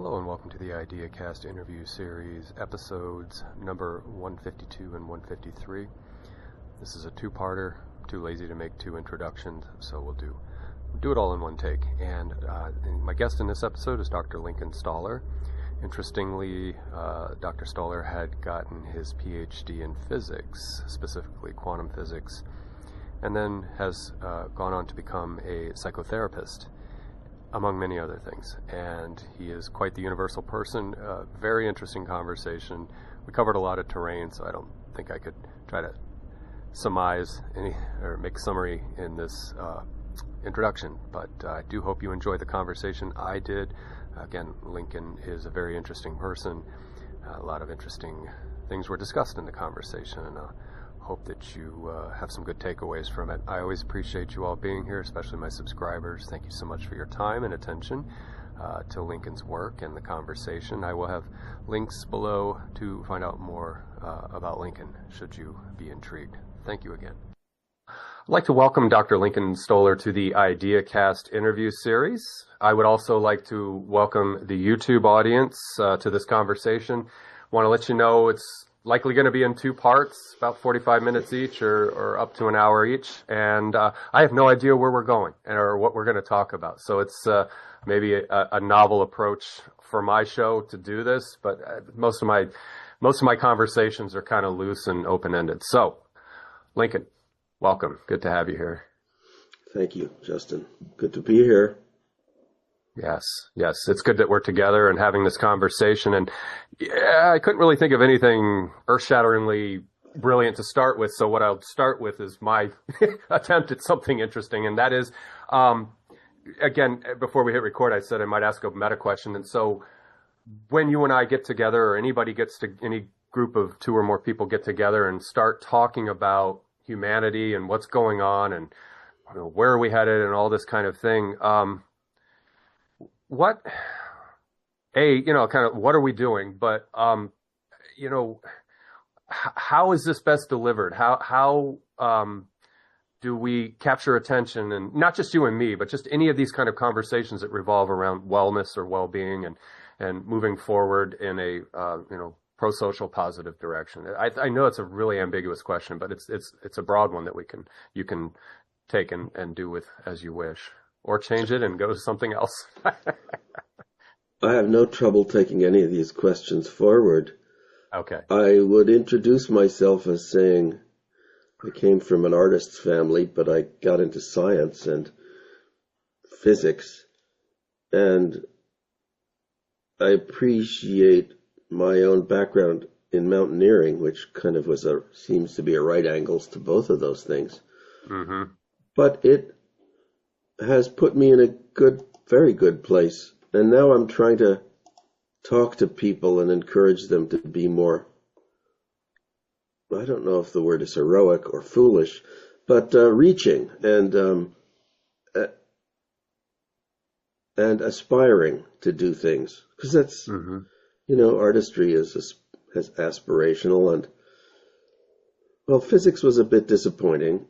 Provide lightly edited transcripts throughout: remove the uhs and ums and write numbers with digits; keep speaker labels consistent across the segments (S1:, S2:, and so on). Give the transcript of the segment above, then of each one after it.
S1: Hello and welcome to the IdeaCast interview series, episodes number 152 and 153. This is a two-parter. I'm too lazy to make two introductions, so we'll do it all in one take. And my guest in this episode is Dr. Lincoln Stoller. Interestingly, Dr. Stoller had gotten his PhD in physics, specifically quantum physics, and then has gone on to become a psychotherapist, among many other things. And he is quite the universal person. Very interesting conversation. We covered a lot of terrain, so I don't think I could try to surmise any or make a summary in this introduction, but I do hope you enjoyed the conversation. I did. Again, Lincoln is a very interesting person. A lot of interesting things were discussed in the conversation, and hope that you have some good takeaways from it. I always appreciate you all being here, especially my subscribers. Thank you so much for your time and attention to Lincoln's work and the conversation. I will have links below to find out more about Lincoln, should you be intrigued. Thank you again. I'd like to welcome Dr. Lincoln Stoller to the IdeaCast interview series. I would also like to welcome the YouTube audience to this conversation. Want to let you know it's likely going to be in two parts, about 45 minutes each or up to an hour each. And I have no idea where we're going or what we're going to talk about. So it's maybe a novel approach for my show to do this, but most of my conversations are kind of loose and open-ended. So, Lincoln, welcome. Good to have you here.
S2: Thank you, Justin. Good to be here.
S1: Yes. It's good that we're together and having this conversation. And yeah, I couldn't really think of anything earth-shatteringly brilliant to start with. So what I'll start with is my attempt at something interesting. And that is, again, before we hit record, I said I might ask a meta question. And so when you and I get together, or any group of two or more people get together and start talking about humanity and what's going on and where are we headed and all this kind of thing, what are we doing? But, how is this best delivered? How do we capture attention? And not just you and me, but just any of these kind of conversations that revolve around wellness or well-being and moving forward in a, pro-social positive direction. I know it's a really ambiguous question, but it's a broad one that you can take and do with as you wish. Or change it and go to something else.
S2: I have no trouble taking any of these questions forward.
S1: Okay.
S2: I would introduce myself as saying I came from an artist's family, but I got into science and physics, and I appreciate my own background in mountaineering, which kind of seems to be a right angles to both of those things.
S1: Mm-hmm.
S2: But it has put me in a very good place. And now I'm trying to talk to people and encourage them to be more, I don't know if the word is heroic or foolish, but reaching and aspiring to do things. Because that's, artistry is aspirational. And, well, physics was a bit disappointing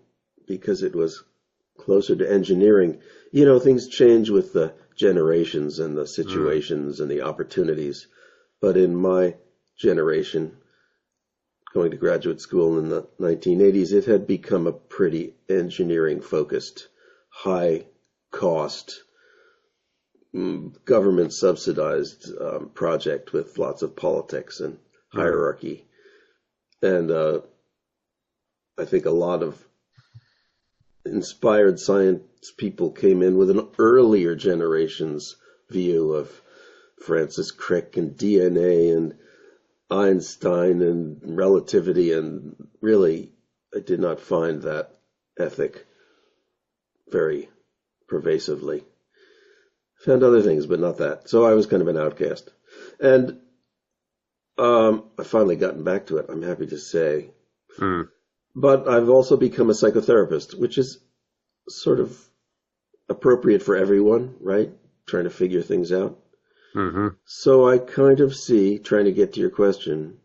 S2: because it was closer to engineering. Things change with the generations and the situations and the opportunities. But in my generation, going to graduate school in the 1980s, it had become a pretty engineering-focused, high-cost, government-subsidized project with lots of politics and hierarchy. And I think a lot of inspired science people came in with an earlier generation's view of Francis Crick and DNA and Einstein and relativity, and really I did not find that ethic very pervasively. Found other things, but not that. So I was kind of an outcast. And I've finally gotten back to it, I'm happy to say. But I've also become a psychotherapist, which is sort of appropriate for everyone, right? Trying to figure things out.
S1: Mm-hmm.
S2: So I kind of see, trying to get to your question,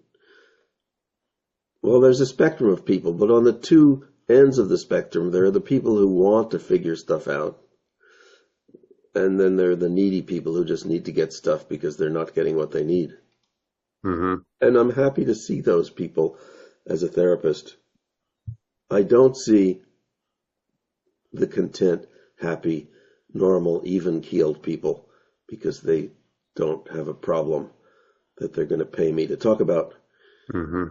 S2: well, there's a spectrum of people, but on the two ends of the spectrum, there are the people who want to figure stuff out, And then there are the needy people who just need to get stuff because they're not getting what they need.
S1: Mm-hmm.
S2: And I'm happy to see those people as a therapist. I don't see the content, happy, normal, even-keeled people because they don't have a problem that they're going to pay me to talk about.
S1: Mm-hmm.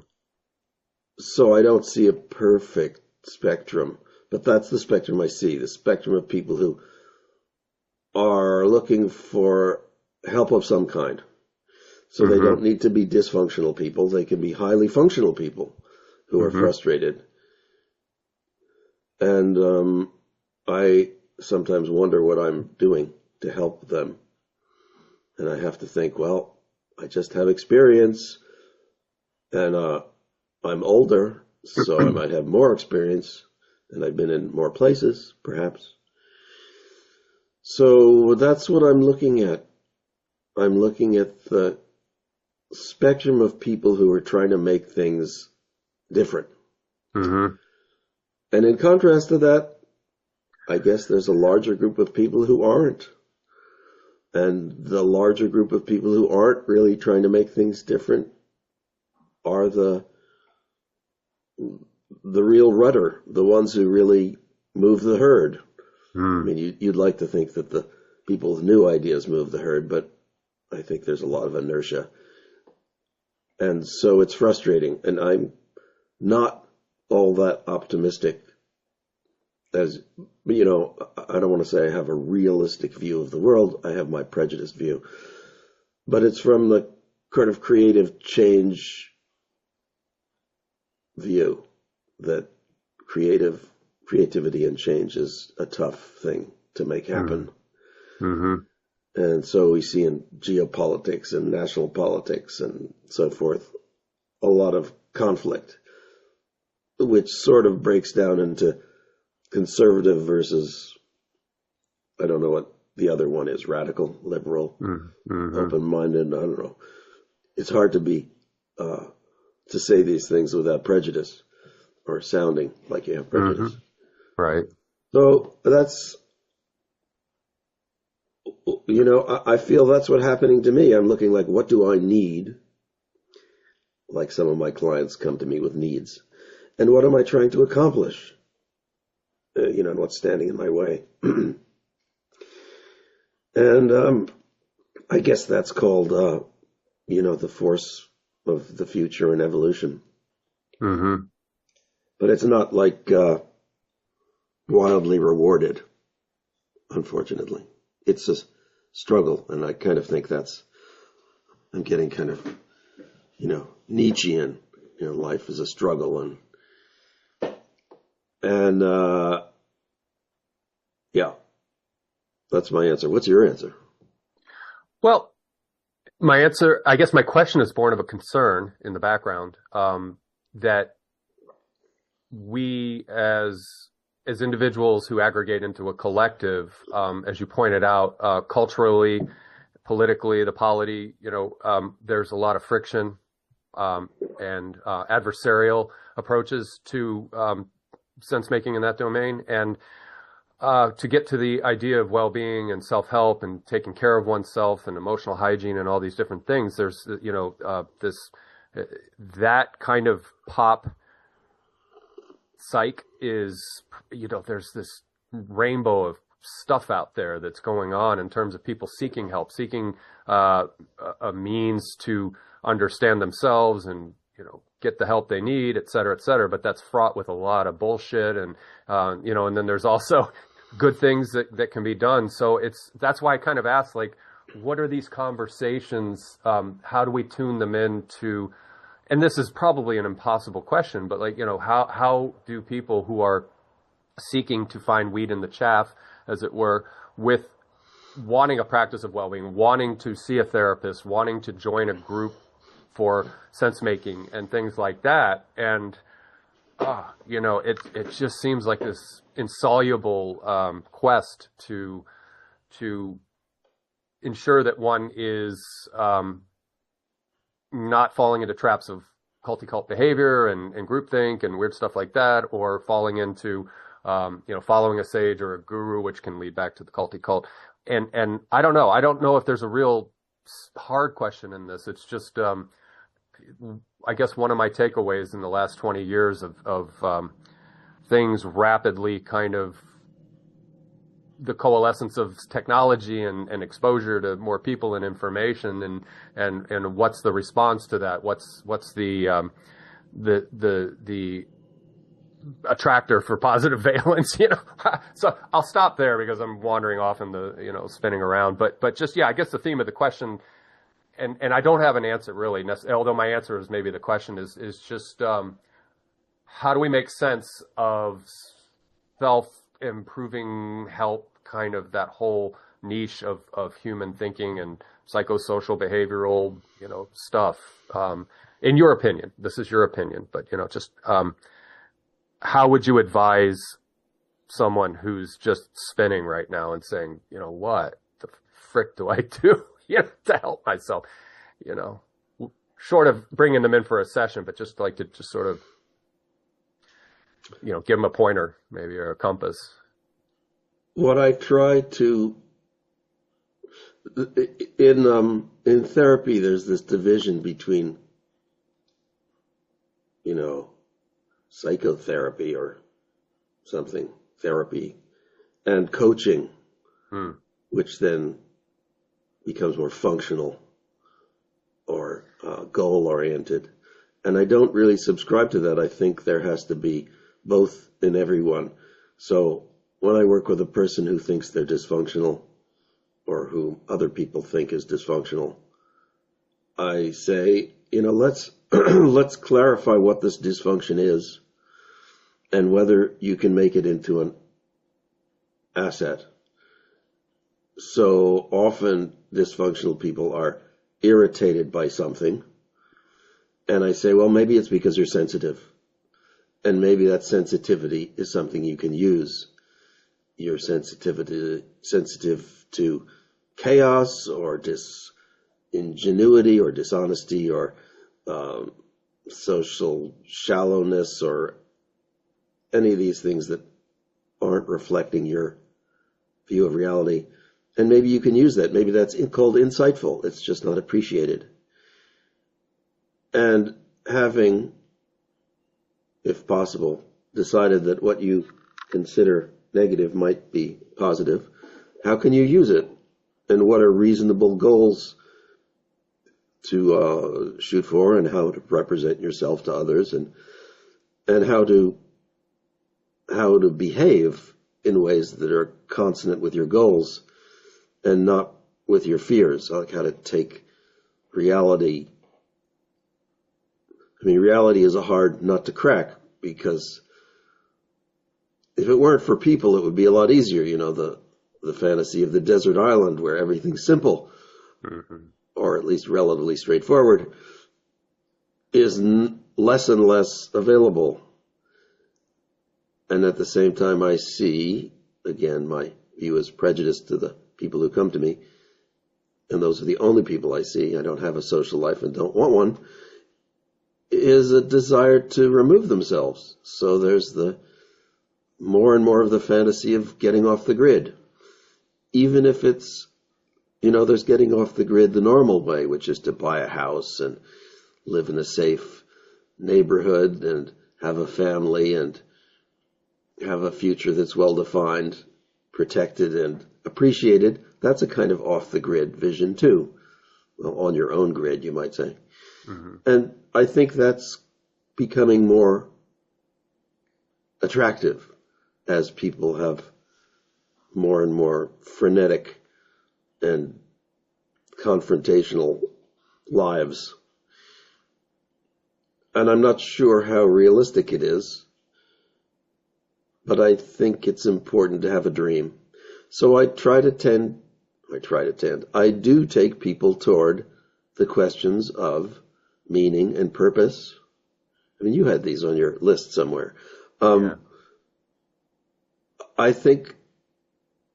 S2: So I don't see a perfect spectrum, but that's the spectrum I see, the spectrum of people who are looking for help of some kind. So they don't need to be dysfunctional people. They can be highly functional people who are frustrated. And I sometimes wonder what I'm doing to help them. And I have to think, well, I just have experience, and I'm older, so I might have more experience, and I've been in more places, perhaps. So that's what I'm looking at. I'm looking at the spectrum of people who are trying to make things different.
S1: Mm-hmm.
S2: And in contrast to that, I guess there's a larger group of people who aren't. And the larger group of people who aren't really trying to make things different are the real rudder, the ones who really move the herd. I mean, you'd like to think that the people with new ideas move the herd, but I think there's a lot of inertia. And so it's frustrating. And I'm not all that optimistic. As you know, I don't want to say I have a realistic view of the world. I have my prejudiced view. But it's from the kind of creative change view that creativity and change is a tough thing to make happen.
S1: Mm-hmm.
S2: And so we see in geopolitics and national politics and so forth a lot of conflict, which sort of breaks down into conservative versus, I don't know what the other one is, radical, liberal, open-minded, I don't know. It's hard to be, to say these things without prejudice or sounding like you have prejudice.
S1: Right.
S2: So that's, you know, I feel that's what's happening to me. I'm looking like, what do I need? Like some of my clients come to me with needs. And what am I trying to accomplish? You know, and what's standing in my way. And I guess that's called, you know, the force of the future and evolution.
S1: Mm-hmm.
S2: But it's not like wildly rewarded, unfortunately. It's a struggle, and I kind of think I'm getting kind of, you know, Nietzschean. You know, life is a struggle, and yeah, that's my answer. What's your answer?
S1: Well, my answer, I guess my question is born of a concern in the background, that we as individuals who aggregate into a collective, as you pointed out, culturally, politically, the polity, you know, there's a lot of friction, and adversarial approaches to sense making in that domain. And to get to the idea of well-being and self-help and taking care of oneself and emotional hygiene and all these different things, there's, you know, that kind of pop psych is, you know, there's this rainbow of stuff out there that's going on in terms of people seeking help, seeking a means to understand themselves and, you know, get the help they need, et cetera, et cetera. But that's fraught with a lot of bullshit. And, you know, and then there's also good things that can be done. So that's why I kind of asked, like, what are these conversations? How do we tune them into, and this is probably an impossible question, but like, you know, how do people who are seeking to find weed in the chaff, as it were, with wanting a practice of well-being, wanting to see a therapist, wanting to join a group for sense making and things like that. And, you know, it just seems like this insoluble quest to ensure that one is not falling into traps of culty-cult behavior and groupthink and weird stuff like that, or falling into, you know, following a sage or a guru, which can lead back to the culty-cult, and I don't know. I don't know if there's a real hard question in this. It's just, I guess one of my takeaways in the last 20 years of things rapidly kind of the coalescence of technology and exposure to more people and information and what's the response to that? What's the attractor for positive valence, you know? So I'll stop there because I'm wandering off in the, you know, spinning around. But just, yeah, I guess the theme of the question, and I don't have an answer really, although my answer is maybe the question is just, how do we make sense of self-improving help, kind of that whole niche of human thinking and psychosocial behavioral, you know, stuff. In your opinion, this is your opinion, but, you know, just, how would you advise someone who's just spinning right now and saying, you know, what the frick do I do, you know, to help myself, you know, short of bringing them in for a session, but just like to just sort of, you know, give them a pointer maybe or a compass.
S2: What I try to in therapy, there's this division between, you know, psychotherapy or something, therapy, and coaching, which then becomes more functional or goal-oriented. And I don't really subscribe to that. I think there has to be both in everyone. So when I work with a person who thinks they're dysfunctional or who other people think is dysfunctional, I say, you know, let's let's clarify what this dysfunction is and whether you can make it into an asset. So often dysfunctional people are irritated by something, and I say, well, maybe it's because you're sensitive, and maybe that sensitivity is something you can use. You're sensitive to chaos or disingenuity or dishonesty or social shallowness or any of these things that aren't reflecting your view of reality. And maybe you can use that. Maybe that's called insightful. It's just not appreciated. And having, if possible, decided that what you consider negative might be positive, how can you use it? And what are reasonable goals to shoot for, and how to represent yourself to others, and how to behave in ways that are consonant with your goals and not with your fears, like how to take reality. I mean, reality is a hard nut to crack, because if it weren't for people, it would be a lot easier. You know, the fantasy of the desert island where everything's simple, or at least relatively straightforward, is less and less available. And at the same time, I see, again, my view is prejudiced to the people who come to me, and those are the only people I see. I don't have a social life and don't want one, is a desire to remove themselves. So there's the more and more of the fantasy of getting off the grid. Even if it's, you know, there's getting off the grid the normal way, which is to buy a house and live in a safe neighborhood and have a family and have a future that's well-defined, protected, and appreciated. That's a kind of off-the-grid vision, too. Well, on your own grid, you might say. And I think that's becoming more attractive as people have more and more frenetic and confrontational lives. And I'm not sure how realistic it is, but I think it's important to have a dream. So I do take people toward the questions of meaning and purpose. I mean, you had these on your list somewhere. I think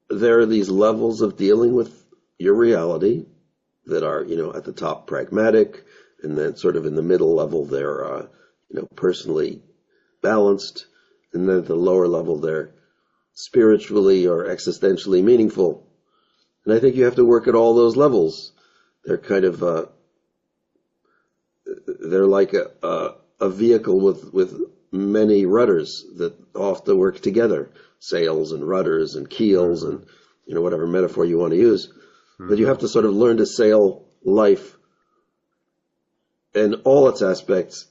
S2: there are these levels of dealing with your reality that are, you know, at the top pragmatic, and then sort of in the middle level they're, you know, personally balanced, and then at the lower level they're spiritually or existentially meaningful. And I think you have to work at all those levels. They're kind of, they're like a vehicle with many rudders that all have to work together. Sails and rudders and keels and, whatever metaphor you want to use. But you have to sort of learn to sail life in all its aspects.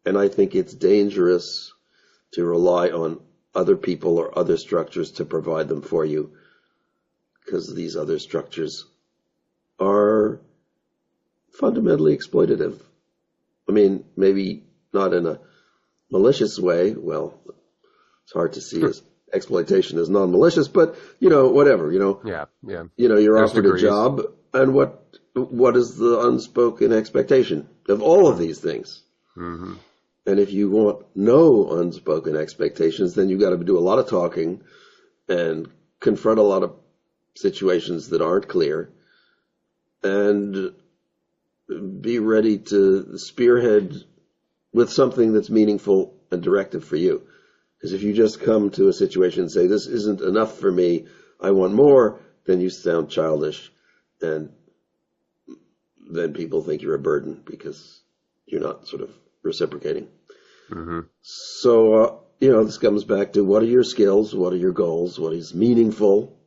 S2: And I think it's dangerous to rely on other people or other structures to provide them for you, because these other structures are fundamentally exploitative. I mean, maybe not in a malicious way. Well, it's hard to see as exploitation as non-malicious, but, whatever,
S1: Yeah.
S2: You're
S1: There's
S2: offered
S1: degrees.
S2: a job, and what is the unspoken expectation of all of these things?
S1: Mm-hmm.
S2: And if you want no unspoken expectations, then you've got to do a lot of talking and confront a lot of situations that aren't clear and be ready to spearhead with something that's meaningful and directive for you. Because if you just come to a situation and say, this isn't enough for me, I want more, then you sound childish. And then people think you're a burden because you're not sort of reciprocating.
S1: Mm-hmm.
S2: So, this comes back to what are your skills? What are your goals? What is meaningful?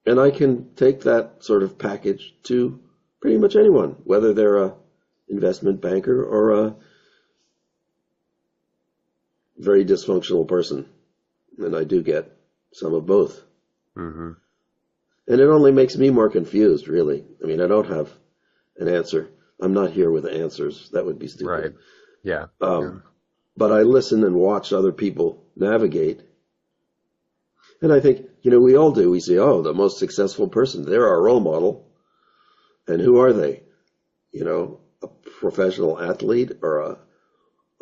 S2: And I can take that sort of package to pretty much anyone, whether they're a investment banker or a very dysfunctional person. And I do get some of both.
S1: Mm-hmm.
S2: And it only makes me more confused, really. I mean, I don't have an answer. I'm not here with answers. That would be stupid.
S1: Right. Yeah.
S2: But I listen and watch other people navigate. And I think, we all do. We say, oh, the most successful person, they're our role model. And who are they? A professional athlete or a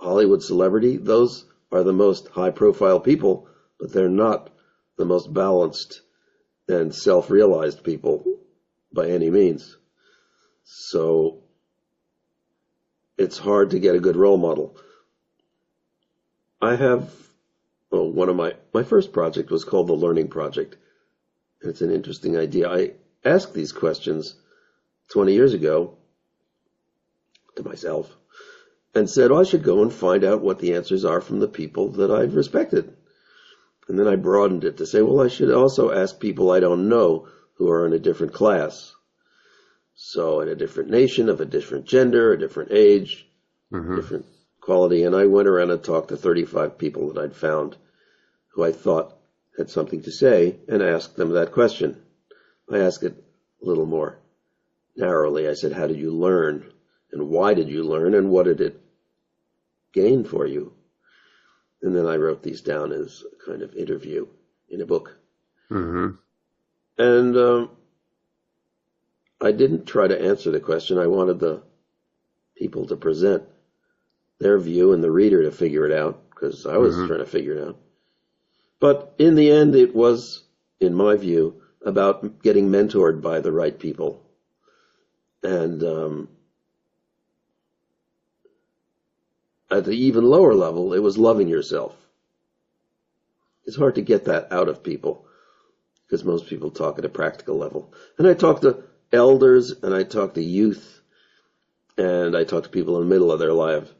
S2: Hollywood celebrity? Those are the most high-profile people, but they're not the most balanced and self-realized people by any means. So it's hard to get a good role model. I have, one of my first project was called the Learning Project. And it's an interesting idea. I asked these questions 20 years ago to myself and said, I should go and find out what the answers are from the people that I've respected. And then I broadened it to say, well, I should also ask people I don't know who are in a different class. So in a different nation, of a different gender, a different age, different quality. And I went around and talked to 35 people that I'd found who I thought had something to say and asked them that question. I asked it a little more narrowly. I said, how did you learn? And why did you learn? And what did it gain for you? And then I wrote these down as a kind of interview in a book.
S1: Mm-hmm.
S2: And I didn't try to answer the question. I wanted the people to present their view and the reader to figure it out, because I was trying to figure it out. But in the end, it was, in my view, about getting mentored by the right people. And at the even lower level, it was loving yourself. It's hard to get that out of people because most people talk at a practical level. And I talk to elders, and I talk to youth, and I talk to people in the middle of their life.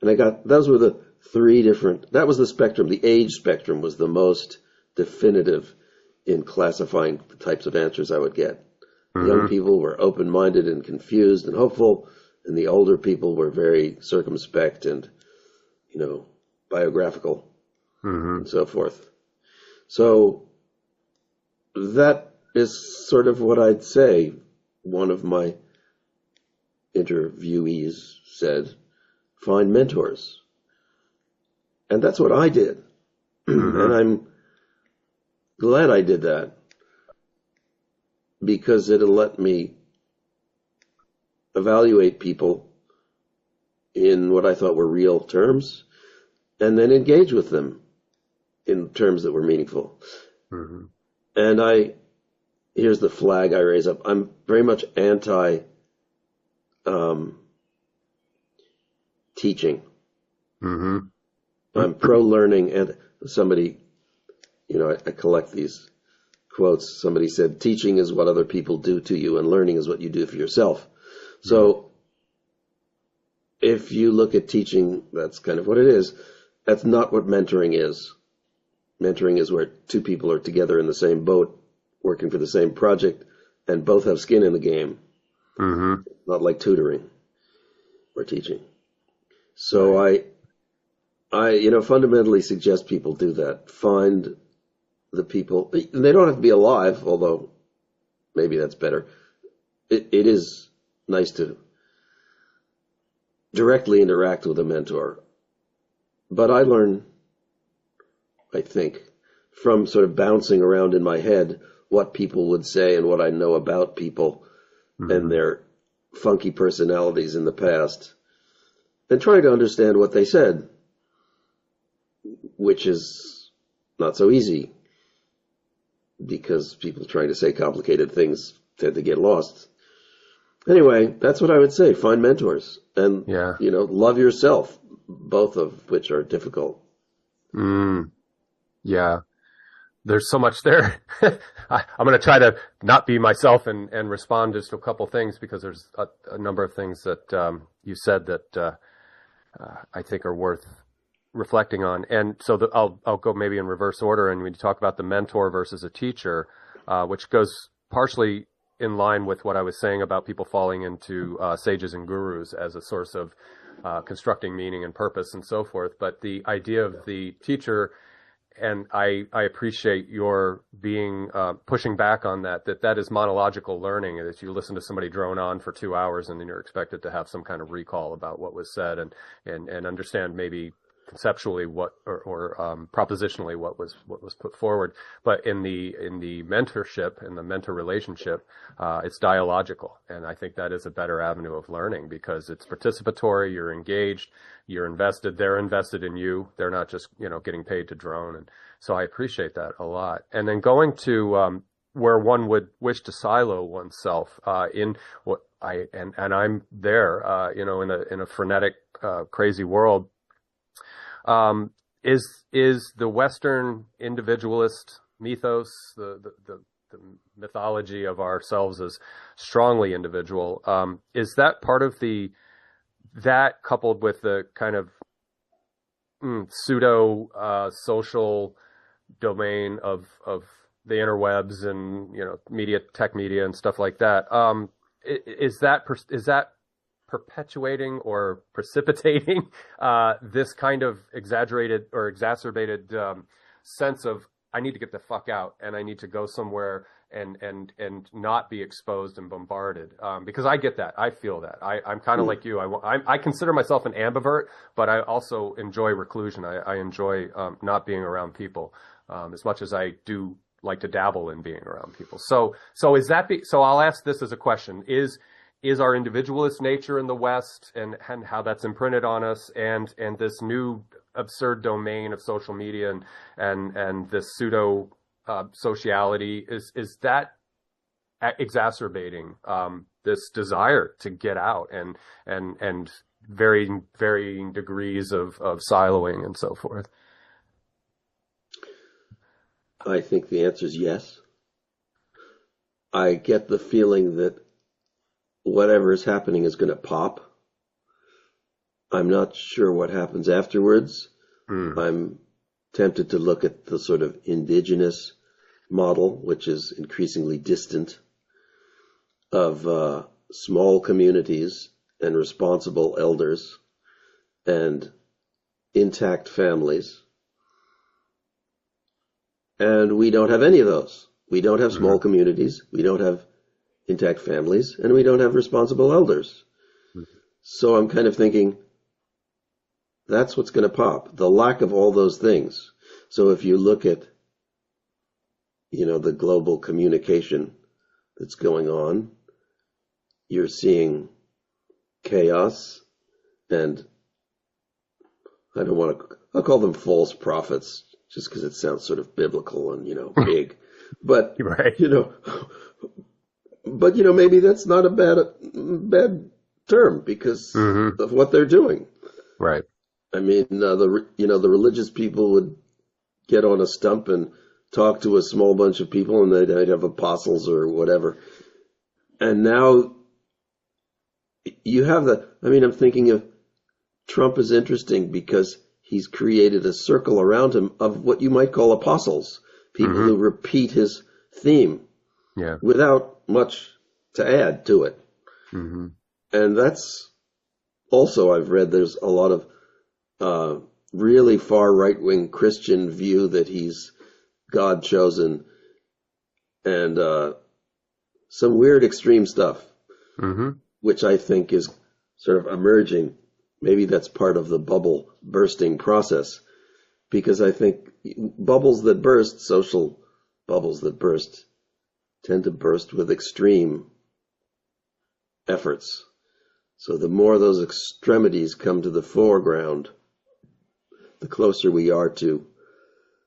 S2: And those were the three different, that was the spectrum. The age spectrum was the most definitive in classifying the types of answers I would get. The young people were open-minded and confused and hopeful, and the older people were very circumspect and, biographical and so forth. So that is sort of what I'd say. One of my interviewees said, find mentors. And that's what I did. And I'm glad I did that, because it'll let me evaluate people in what I thought were real terms, and then engage with them in terms that were meaningful. And here's the flag I raise up. I'm very much anti teaching. I'm pro-learning, and somebody, I collect these quotes, somebody said, teaching is what other people do to you and learning is what you do for yourself. So if you look at teaching, that's kind of what it is. That's not what mentoring is. Mentoring is where two people are together in the same boat, working for the same project, and both have skin in the game.
S1: Mm-hmm.
S2: Not like tutoring or teaching. So I fundamentally suggest people do that. Find the people. They don't have to be alive, although maybe that's better. It is nice to directly interact with a mentor. But I learn, I think, from sort of bouncing around in my head what people would say and what I know about people and their funky personalities in the past, and trying to understand what they said, which is not so easy because people trying to say complicated things tend to get lost. Anyway, that's what I would say. Find mentors and, love yourself, both of which are difficult.
S1: Yeah. There's so much there. I'm going to try to not be myself and respond just to a couple things, because there's a number of things that you said that I think are worth reflecting on. And so I'll go maybe in reverse order. And when you talk about the mentor versus a teacher, which goes partially in line with what I was saying about people falling into sages and gurus as a source of constructing meaning and purpose and so forth. But the idea of the teacher, and I appreciate your being pushing back on that is monological learning. That you listen to somebody drone on for 2 hours and then you're expected to have some kind of recall about what was said and understand maybe conceptually what or propositionally what was put forward. But in the mentorship, in the mentor relationship, it's dialogical, and I think that is a better avenue of learning because it's participatory. You're engaged, you're invested. They're invested in you. They're not just getting paid to drone. And so I appreciate that a lot. And then going to where one would wish to silo oneself in what I'm there, in a frenetic, crazy world. Is the Western individualist mythos, the mythology of ourselves as strongly individual, is that part of that coupled with the kind of pseudo social domain of the interwebs and tech media and stuff like that? Is that perpetuating or precipitating this kind of exaggerated or exacerbated sense of I need to get the fuck out and I need to go somewhere and not be exposed and bombarded, because I get that. I feel that. I'm kind of like you. I consider myself an ambivert, but I also enjoy reclusion. I enjoy not being around people as much as I do like to dabble in being around people. So is that so I'll ask this as a question. Is our individualist nature in the West and how that's imprinted on us and this new absurd domain of social media and this pseudo sociality, is that exacerbating this desire to get out and varying degrees of siloing and so forth?
S2: I think the answer is yes. I get the feeling that whatever is happening is going to pop. I'm not sure what happens afterwards. I'm tempted to look at the sort of indigenous model, which is increasingly distant, of small communities and responsible elders and intact families. And we don't have any of those. We don't have small communities. We don't have intact families, and we don't have responsible elders. So I'm kind of thinking that's what's going to pop, the lack of all those things. So if you look at, the global communication that's going on, you're seeing chaos and I'll call them false prophets just because it sounds sort of biblical and, big. But,
S1: right.
S2: But maybe that's not a bad term because of what they're doing.
S1: Right.
S2: I mean, the religious people would get on a stump and talk to a small bunch of people and they'd have apostles or whatever. And now you have I'm thinking of Trump is interesting because he's created a circle around him of what you might call apostles, people who repeat his theme without much to add to it.
S1: Mm-hmm.
S2: And that's also, I've read, there's a lot of really far right-wing Christian view that he's God chosen, and some weird extreme stuff, which I think is sort of emerging. Maybe that's part of the bubble bursting process, because I think bubbles that burst, social bubbles that burst, tend to burst with extreme efforts. So the more those extremities come to the foreground, the closer we are to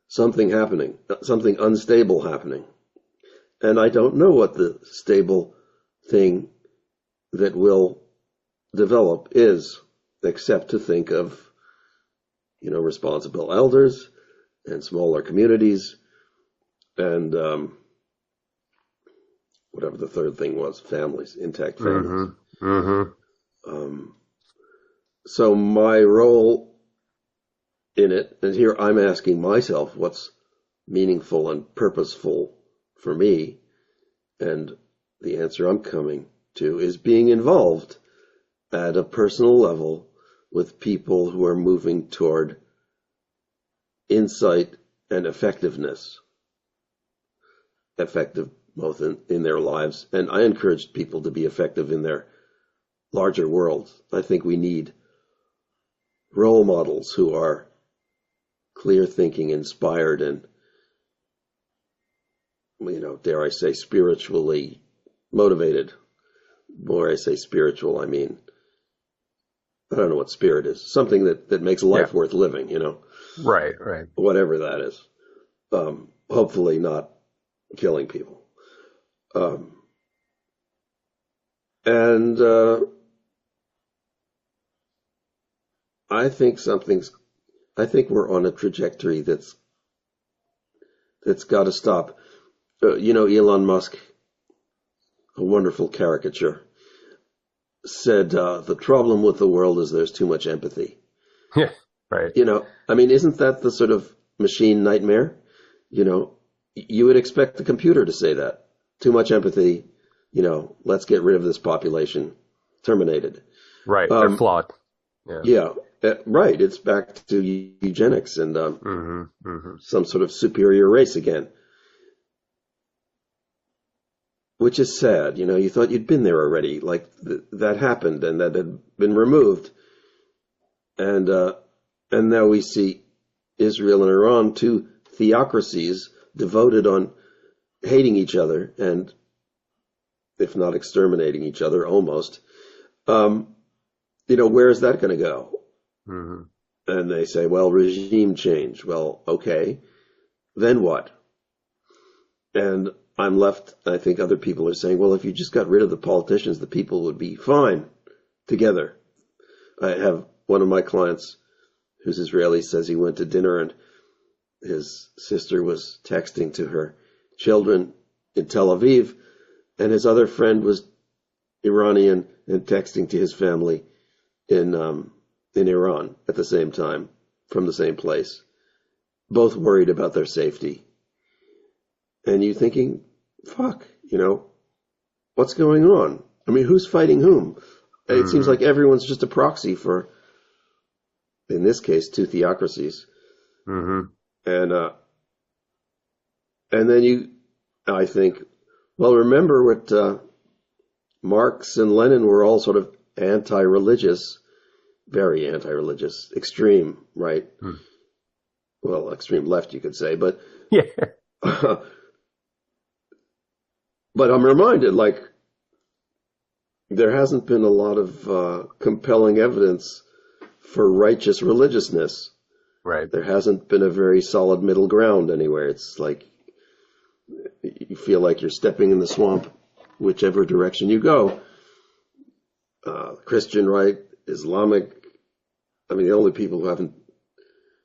S2: something happening, something unstable happening. And I don't know what the stable thing that will develop is, except to think of, responsible elders and smaller communities and whatever the third thing was, families, intact families. So my role in it, and here I'm asking myself what's meaningful and purposeful for me, and the answer I'm coming to is being involved at a personal level with people who are moving toward insight and effectiveness, effective both in their lives. And I encourage people to be effective in their larger worlds. I think we need role models who are clear thinking, inspired, and, dare I say, spiritually motivated. More I say spiritual, I mean, I don't know what spirit is. Something that makes life worth living,
S1: Right.
S2: Whatever that is. Hopefully not killing people. And I think we're on a trajectory that's got to stop. Elon Musk, a wonderful caricature, said the problem with the world is there's too much empathy.
S1: Yeah, right.
S2: Isn't that the sort of machine nightmare? You would expect the computer to say that. Too much empathy, let's get rid of this population. Terminated.
S1: Right, they're flawed.
S2: Yeah, right. It's back to eugenics and some sort of superior race again. Which is sad. You thought you'd been there already. Like that happened and that had been removed. And now we see Israel and Iran, two theocracies devoted on hating each other and, if not exterminating each other, almost. Where is that going to go? And they say, well, regime change. Well, okay. Then what? And I'm left, I think other people are saying, well, if you just got rid of the politicians, the people would be fine together. I have one of my clients who's Israeli says he went to dinner and his sister was texting to her children in Tel Aviv, and his other friend was Iranian and texting to his family in Iran at the same time from the same place, both worried about their safety. And you thinking, fuck, what's going on? Who's fighting whom? It seems like everyone's just a proxy for, in this case, two theocracies. And then I think, well, remember what Marx and Lenin were all sort of anti-religious, very anti-religious, extreme, right? Well, extreme left, you could say, but but I'm reminded, there hasn't been a lot of compelling evidence for righteous religiousness.
S1: Right.
S2: There hasn't been a very solid middle ground anywhere. It's like you feel like you're stepping in the swamp, whichever direction you go. Christian right, Islamic. The only people who haven't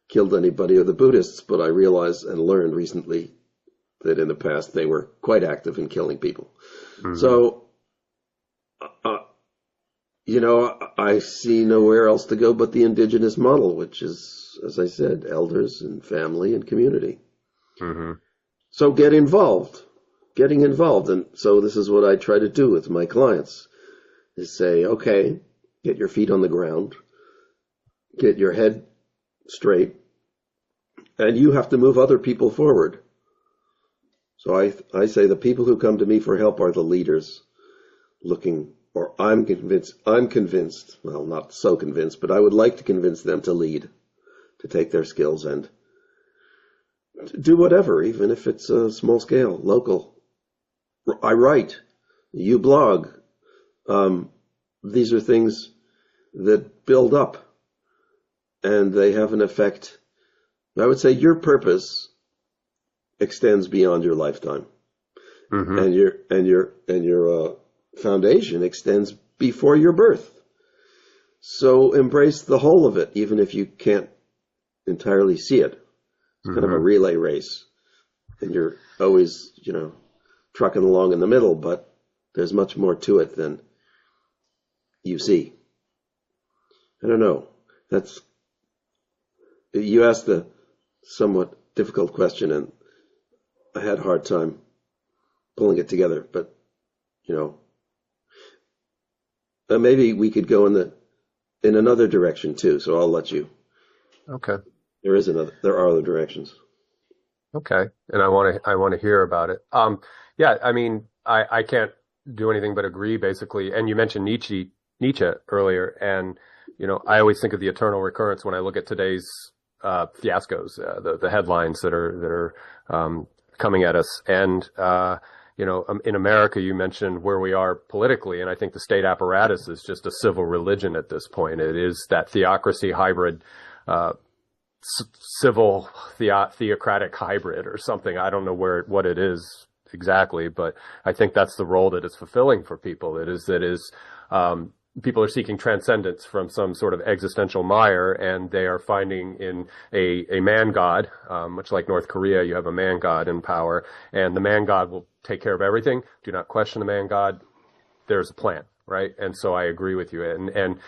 S2: killed anybody are the Buddhists, but I realized and learned recently that in the past they were quite active in killing people.
S1: Mm-hmm.
S2: So, I see nowhere else to go but the indigenous model, which is, as I said, elders and family and community.
S1: Mm-hmm.
S2: So getting involved. And so this is what I try to do with my clients, is say, okay, get your feet on the ground, get your head straight, and you have to move other people forward. So I say the people who come to me for help are the leaders looking, or I'm convinced, well, not so convinced, but I would like to convince them to lead, to take their skills and do whatever, even if it's a small scale, local. I write, you blog. These are things that build up and they have an effect. I would say your purpose extends beyond your lifetime, mm-hmm. and your foundation extends before your birth. So embrace the whole of it, even if you can't entirely see it. It's mm-hmm. kind of a relay race, and you're always, trucking along in the middle, but there's much more to it than you see. I don't know. You asked a somewhat difficult question, and I had a hard time pulling it together, but, maybe we could go in another direction too, so I'll let you.
S1: Okay.
S2: There are other directions.
S1: Okay. And I want to hear about it. Yeah, I mean, I can't do anything but agree, basically. And you mentioned Nietzsche earlier, and, I always think of the eternal recurrence when I look at today's fiascos, the headlines that are coming at us. And, in America, you mentioned where we are politically, and I think the state apparatus is just a civil religion at this point. It is that theocracy hybrid, civil theocratic hybrid or something. I don't know what it is exactly, but I think that's the role that it's fulfilling for people. People are seeking transcendence from some sort of existential mire, and they are finding in a man god, much like North Korea, you have a man god in power, and the man god will take care of everything. Do not question the man god. There's a plan, right? And so I agree with you. And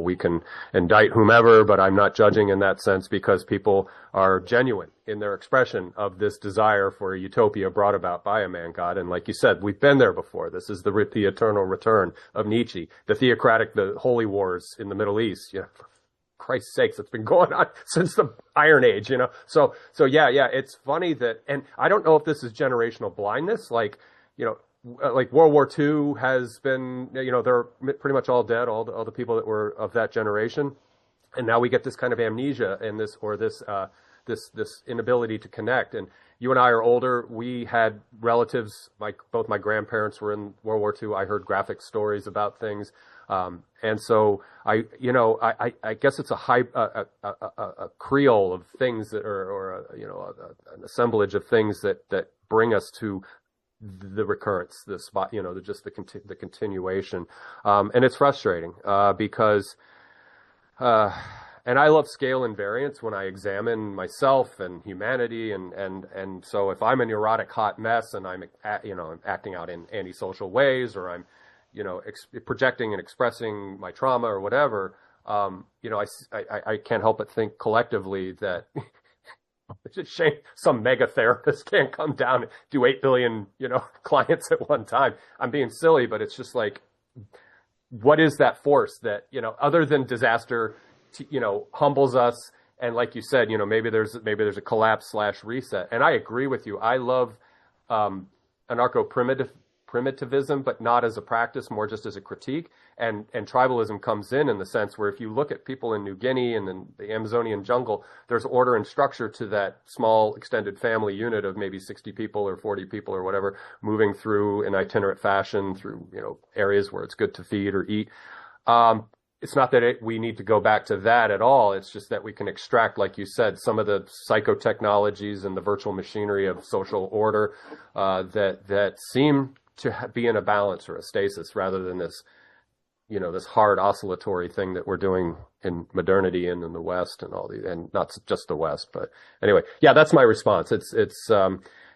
S1: we can indict whomever, but I'm not judging in that sense, because people are genuine in their expression of this desire for a utopia brought about by a man god. And like you said, we've been there before. This is the eternal return of Nietzsche, the theocratic, the holy wars in the Middle East. For Christ's sakes, it's been going on since the Iron Age, So yeah, it's funny that, and I don't know if this is generational blindness, like World War II has been, they're pretty much all dead, all the people that were of that generation. And now we get this kind of amnesia and this inability to connect. And you and I are older. We had relatives, both my grandparents were in World War II. I heard graphic stories about things. And so I guess it's a creole of things that or an assemblage of things that bring us to the recurrence, the spot, just the continuation. And it's frustrating, because, and I love scale and variance when I examine myself and humanity. And so if I'm a neurotic hot mess and I'm acting out in antisocial ways, or I'm, projecting and expressing my trauma or whatever, I can't help but think collectively that it's a shame some mega therapist can't come down and do 8 billion, clients at one time. I'm being silly, but it's just like, what is that force that, other than disaster, humbles us? And like you said, maybe there's a collapse / reset. And I agree with you. I love, primitivism, but not as a practice, more just as a critique. And tribalism comes in the sense where if you look at people in New Guinea and in the Amazonian jungle, there's order and structure to that small extended family unit of maybe 60 people or 40 people or whatever, moving through an itinerant fashion through, areas where it's good to feed or eat. It's not that we need to go back to that at all. It's just that we can extract, like you said, some of the psychotechnologies and the virtual machinery of social order that seem to be in a balance or a stasis, rather than this, this hard oscillatory thing that we're doing in modernity and in the West and all these, and not just the West, but anyway, yeah, that's my response. It's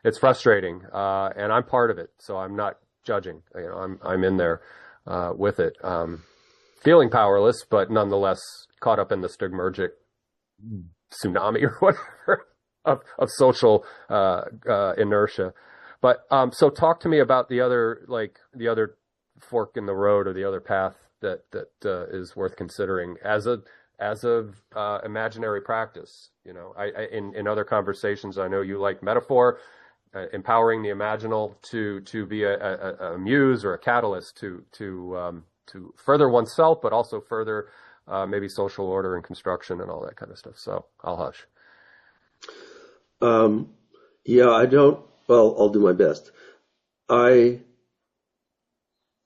S1: it's frustrating, and I'm part of it, so I'm not judging. I'm in there with it, feeling powerless, but nonetheless caught up in the stigmergic tsunami or whatever of social inertia. But so talk to me about the other fork in the road, or the other path that is worth considering as a imaginary practice. In other conversations, I know you like metaphor, empowering the imaginal to be a muse or a catalyst to further oneself, but also further maybe social order and construction and all that kind of stuff. So I'll hush.
S2: Yeah, I don't. Well, I'll do my best. I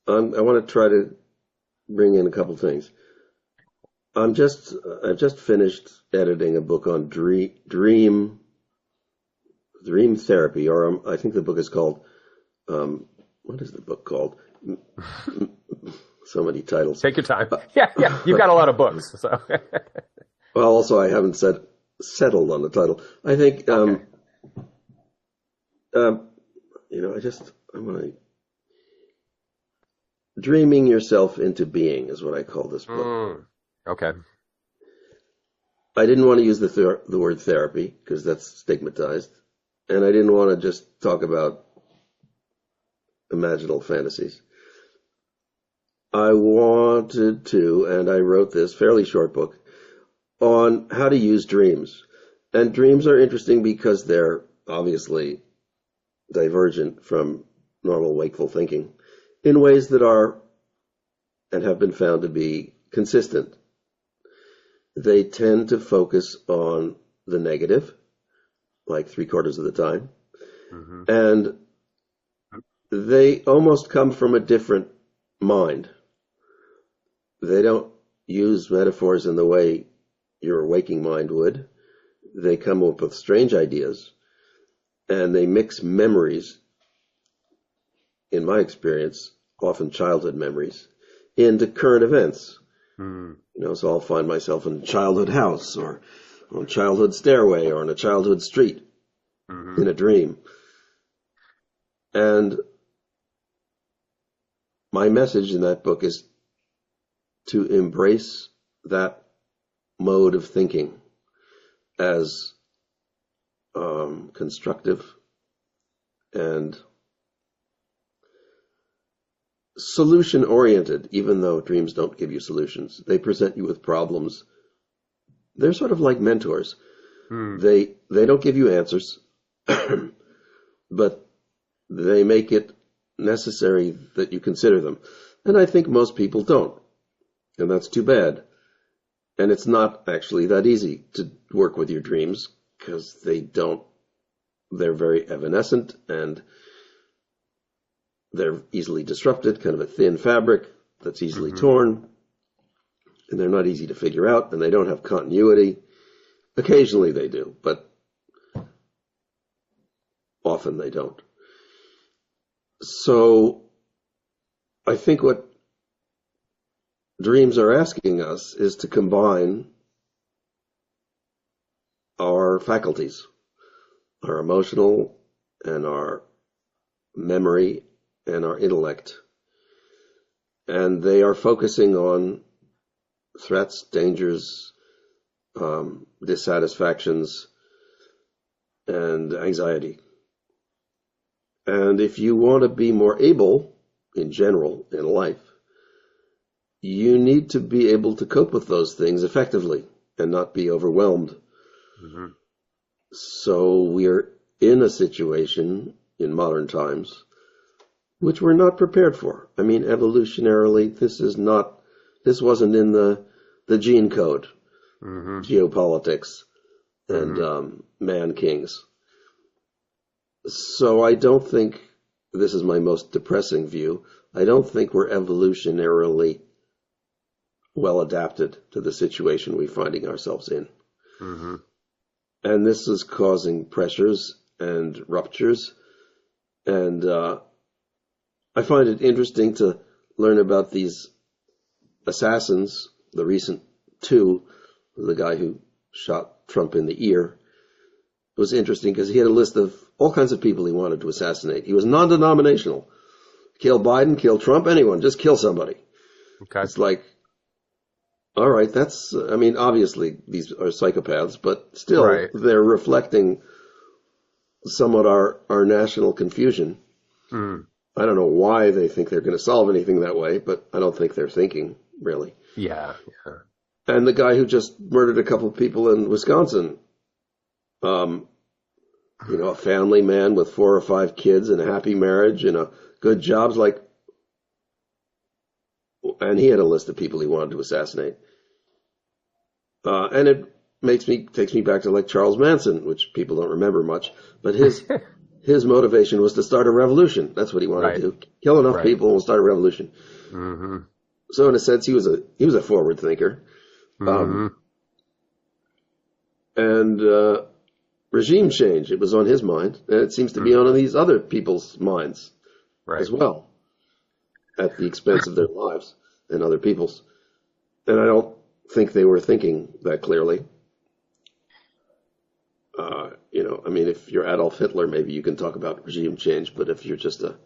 S2: want to try to bring in a couple things. I've just finished editing a book on dream therapy, or I think the book is called. What is the book called? So many titles.
S1: Take your time. Yeah, you've got a lot of books. So.
S2: Well, also I haven't settled on the title. I think. Okay. I'm going to. Dreaming yourself into being is what I call this book.
S1: Okay.
S2: I didn't want to use the word therapy because that's stigmatized, and I didn't want to just talk about imaginal fantasies. I wanted to, and I wrote this fairly short book on how to use dreams. And dreams are interesting because they're obviously divergent from normal wakeful thinking in ways that are and have been found to be consistent. They tend to focus on the negative, like 3/4 of the time, and they almost come from a different mind. They don't use metaphors in the way your waking mind would. They come up with strange ideas, and they mix memories, in my experience, often childhood memories, into current events. So I'll find myself in a childhood house, or on a childhood stairway, or on a childhood street in a dream. And my message in that book is to embrace that mode of thinking as constructive and solution-oriented, even though dreams don't give you solutions. They present you with problems. They're sort of like mentors. They don't give you answers, but they make it necessary that you consider them. And I think most people don't. And that's too bad. And it's not actually that easy to work with your dreams because they're very evanescent and they're easily disrupted, kind of a thin fabric that's easily torn. And they're not easy to figure out, and they don't have continuity. Occasionally they do, but often they don't. So I think what dreams are asking us is to combine our faculties, our emotional and our memory and our intellect. And they are focusing on threats, dangers, dissatisfactions, and anxiety. And if you want to be more able, in general, in life, you need to be able to cope with those things effectively and not be overwhelmed. So we're in a situation in modern times which we're not prepared for. I mean, evolutionarily, this wasn't in the gene code, geopolitics, and man kings. So I don't think, this is my most depressing view, I don't think we're evolutionarily well adapted to the situation we're finding ourselves in. And this is causing pressures and ruptures. And I find it interesting to learn about these assassins, the recent two, the guy who shot Trump in the ear. It was interesting because he had a list of all kinds of people he wanted to assassinate. He was non-denominational. Kill Biden, kill Trump, anyone, just kill somebody.
S1: Okay.
S2: It's like, all right, obviously these are psychopaths, but still they're reflecting somewhat our national confusion. I don't know why they think they're going to solve anything that way, but I don't think they're thinking, really.
S1: Yeah.
S2: And the guy who just murdered a couple of people in Wisconsin, a family man with 4 or 5 kids and a happy marriage and a good jobs, and he had a list of people he wanted to assassinate. And it takes me back to like Charles Manson, which people don't remember much, but his motivation was to start a revolution. That's what he wanted to do. Kill enough people and we'll start a revolution. Mm-hmm. So in a sense, he was a forward thinker. And regime change, it was on his mind, and it seems to be on these other people's minds as well, at the expense of their lives and other people's. And I don't think they were thinking that clearly. If you're Adolf Hitler, maybe you can talk about regime change, but if you're just a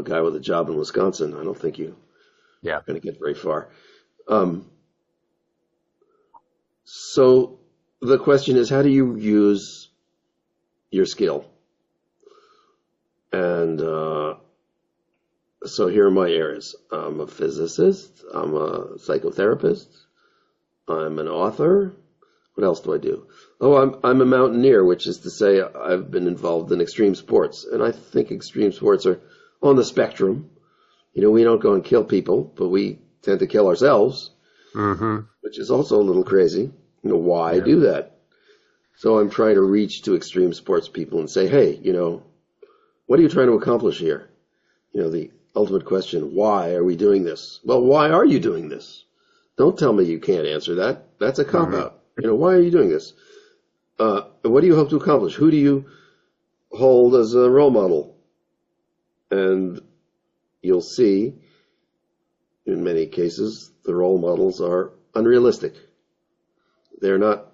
S2: guy with a job in Wisconsin, I don't think you're going to get very far. So the question is, how do you use your skill? And so here are my areas. I'm a physicist. I'm a psychotherapist. I'm an author. What else do I do? Oh, I'm a mountaineer, which is to say I've been involved in extreme sports. And I think extreme sports are on the spectrum. We don't go and kill people, but we tend to kill ourselves, which is also a little crazy. Why do that? So I'm trying to reach to extreme sports people and say, hey, what are you trying to accomplish here? The ultimate question, why are we doing this? Well, why are you doing this? Don't tell me you can't answer that. That's a cop-out. Why are you doing this? What do you hope to accomplish? Who do you hold as a role model? And you'll see, in many cases, the role models are unrealistic. They're not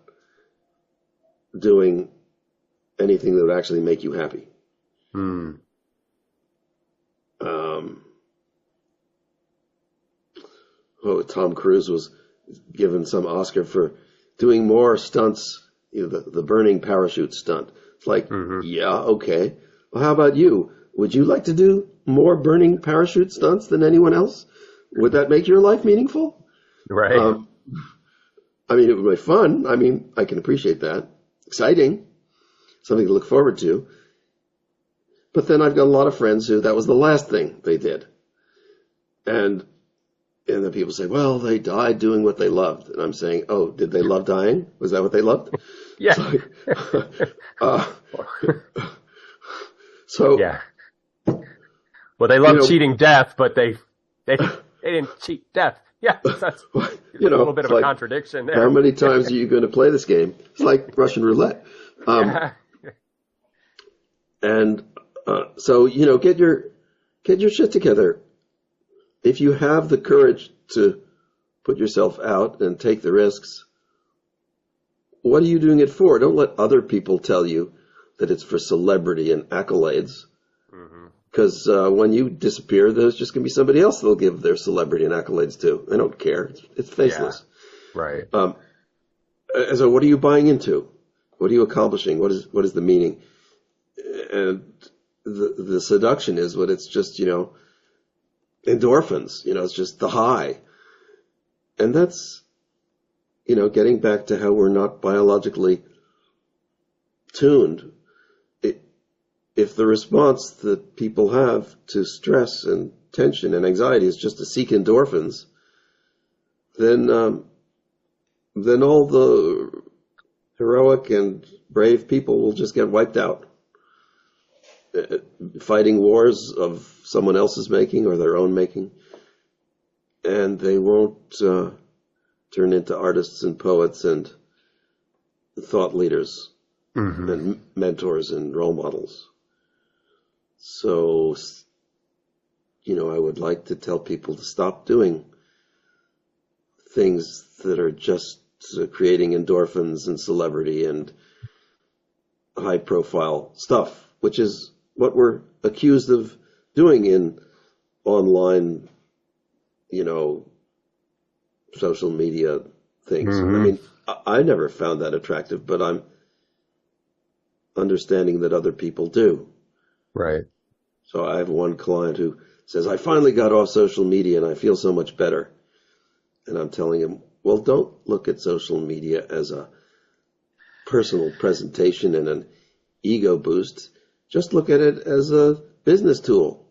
S2: doing anything that would actually make you happy. Tom Cruise was given some Oscar for doing more stunts, the burning parachute stunt. It's like, okay. Well, how about you? Would you like to do more burning parachute stunts than anyone else? Would that make your life meaningful?
S1: Right.
S2: It would be fun. I can appreciate that. Exciting. Something to look forward to. But then I've got a lot of friends who that was the last thing they did. And then people say, well, they died doing what they loved. And I'm saying, oh, did they love dying? Was that what they loved?
S1: Yeah.
S2: Yeah.
S1: Well, they love cheating death, but they didn't cheat death. Yeah, that's a little bit of a contradiction there.
S2: How many times are you going to play this game? It's like Russian roulette. So get your shit together. If you have the courage to put yourself out and take the risks, what are you doing it for? Don't let other people tell you that it's for celebrity and accolades. Because when you disappear, there's just going to be somebody else they'll give their celebrity and accolades to. They don't care. It's faceless.
S1: Yeah. Right.
S2: So what are you buying into? What are you accomplishing? What is the meaning? And the seduction is what it's just, endorphins. It's just the high. And that's, getting back to how we're not biologically tuned. If the response that people have to stress and tension and anxiety is just to seek endorphins, then all the heroic and brave people will just get wiped out, fighting wars of someone else's making or their own making, and they won't turn into artists and poets and thought leaders and mentors and role models. So, I would like to tell people to stop doing things that are just creating endorphins and celebrity and high profile stuff, which is what we're accused of doing in online, social media things. I mean, I never found that attractive, but I'm understanding that other people do.
S1: Right.
S2: So I have one client who says, I finally got off social media and I feel so much better. And I'm telling him, well, don't look at social media as a personal presentation and an ego boost. Just look at it as a business tool.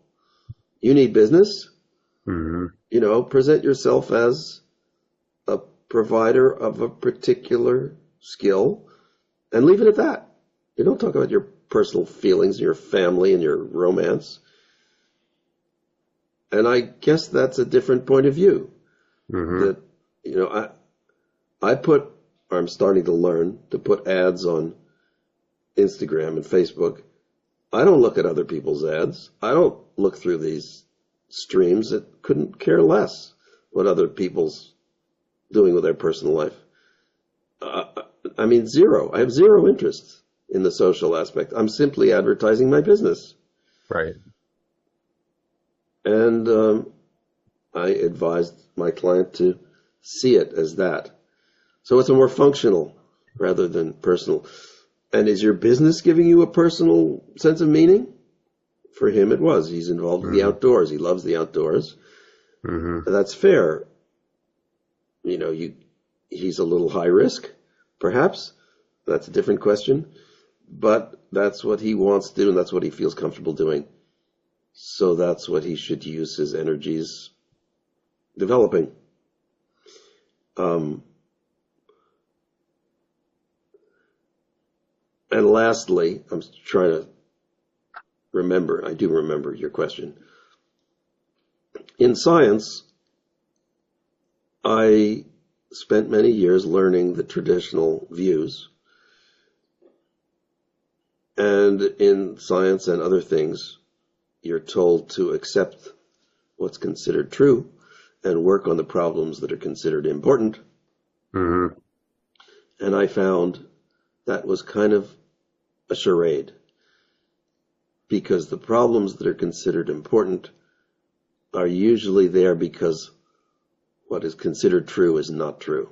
S2: You need business. Present yourself as a provider of a particular skill and leave it at that. You don't talk about your personal feelings, your family, and your romance. And I guess that's a different point of view. That, I'm starting to learn to put ads on Instagram and Facebook. I don't look at other people's ads. I don't look through these streams that couldn't care less what other people's doing with their personal life. Zero. I have zero interest in the social aspect. I'm simply advertising my business.
S1: Right.
S2: And I advised my client to see it as that. So it's a more functional rather than personal. And is your business giving you a personal sense of meaning? For him, it was. He's involved in the outdoors. He loves the outdoors. That's fair. He's a little high risk, perhaps. That's a different question. But that's what he wants to do, and that's what he feels comfortable doing. So that's what he should use his energies developing. And lastly, I'm trying to remember, I do remember your question. In science, I spent many years learning the traditional views. And in science and other things, you're told to accept what's considered true and work on the problems that are considered important. And I found that was kind of a charade, because the problems that are considered important are usually there because what is considered true is not true.